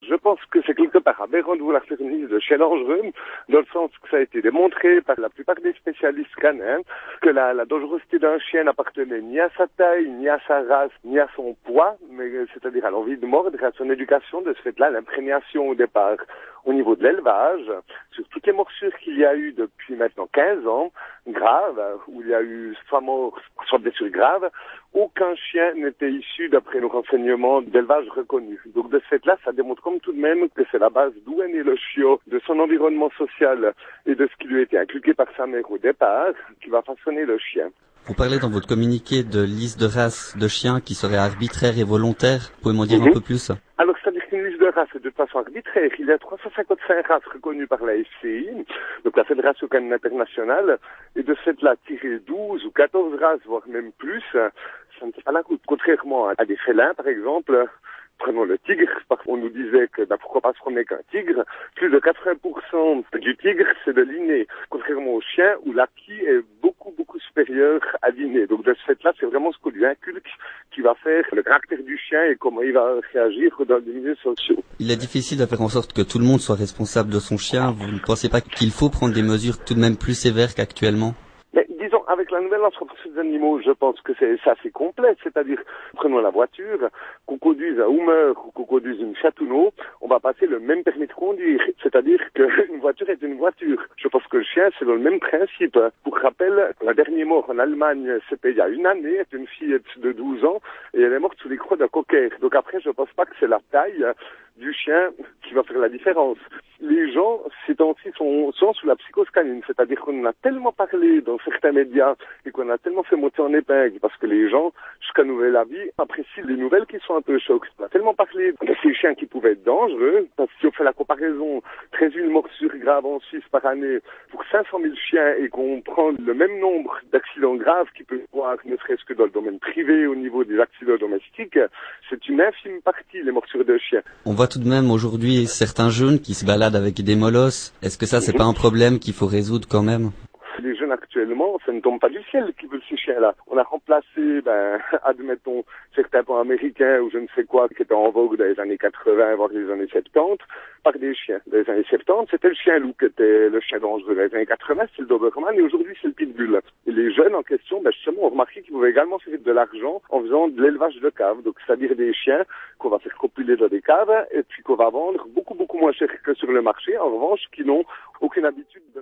Je pense que c'est quelque part aberrant de vouloir faire une liste de chiens dangereux, dans le sens que ça a été démontré par la plupart des spécialistes canins que la dangerosité d'un chien n'appartenait ni à sa taille, ni à sa race, ni à son poids, mais c'est-à-dire à l'envie de mordre et à son éducation. De ce fait-là, l'imprégnation au départ au niveau de l'élevage, sur toutes les morsures qu'il y a eu depuis maintenant 15 ans, graves, où il y a eu soit mort, soit blessure grave, aucun chien n'était issu, d'après nos renseignements, d'élevage reconnu. Donc de ce fait-là, ça démontre comme tout de même que c'est la base d'où est né le chiot, de son environnement social et de ce qui lui a été inculqué par sa mère au départ, qui va façonner le chien. Vous parlez dans votre communiqué de liste de races de chiens qui seraient arbitraires et volontaires. Vous pouvez m'en dire un peu plus? Alors, c'est-à-dire qu'une liste de races est de façon arbitraire. Il y a 355 races reconnues par la FCI, donc la Fédération canine internationale, et de cette là, tirer 12 ou 14 races, voire même plus, ça ne fait pas la route. Contrairement à des félins, par exemple, prenons le tigre, parce qu'on nous disait que pourquoi pas se promener qu'un tigre, plus de 80% du tigre, c'est de l'inné, contrairement au chien, où l'acquis est beaucoup supérieur à l'inné. Donc de ce fait-là, c'est vraiment ce qu'on lui inculque qui va faire le caractère du chien et comment il va réagir dans les milieux sociaux. Il est difficile de faire en sorte que tout le monde soit responsable de son chien. Vous ne pensez pas qu'il faut prendre des mesures tout de même plus sévères qu'actuellement? Mais disons, avec la nouvelle entreprise des animaux, je pense que c'est assez complet. C'est-à-dire, prenons la voiture, qu'on conduise un Hummer ou qu'on conduise une Chatouneau, on va passer le même permis de conduire. C'est-à-dire qu'une voiture est une voiture. Je pense que le chien, c'est dans le même principe. Pour rappel, la dernière mort en Allemagne, c'était il y a une année, c'est une fillette de 12 ans, et elle est morte sous les crocs d'un cocker. Donc après, je pense pas que c'est la taille du chien qui va faire la différence. Les gens, ces temps-ci, sont sous la psychose canine, c'est-à-dire qu'on en a tellement parlé dans certains médias et qu'on a tellement fait monter en épingle parce que les gens, jusqu'à nouvel avis, apprécient les nouvelles qui sont un peu chocs. On a tellement parlé de ces chiens qui pouvaient être dangereux, parce que si on fait la comparaison, 13 000 morsures graves en Suisse par année pour 500 000 chiens et qu'on prend le même nombre d'accidents graves qu'il peut y avoir, ne serait-ce que dans le domaine privé au niveau des accidents domestiques, c'est une infime partie, les morsures de chiens. On voit tout de même aujourd'hui certains jeunes qui se baladent avec des molosses. Est-ce que ça, c'est pas un problème qu'il faut résoudre quand même? Les jeunes actuellement, ça ne tombe pas du ciel qui veulent ces chiens-là. On a remplacé, admettons, certains pans américains ou je ne sais quoi qui étaient en vogue dans les années 80, voire les années 70, par des chiens. Dans les années 70, c'était le chien loup qui était le chien dangereux. Dans les années 80, c'est le Doberman et aujourd'hui, c'est le Pitbull. Et les jeunes en question, justement, ont remarqué qu'ils pouvaient également faire de l'argent en faisant de l'élevage de caves. Donc, c'est-à-dire des chiens qu'on va faire copuler dans des caves et puis qu'on va vendre beaucoup moins cher que sur le marché. En revanche, qui n'ont aucune habitude de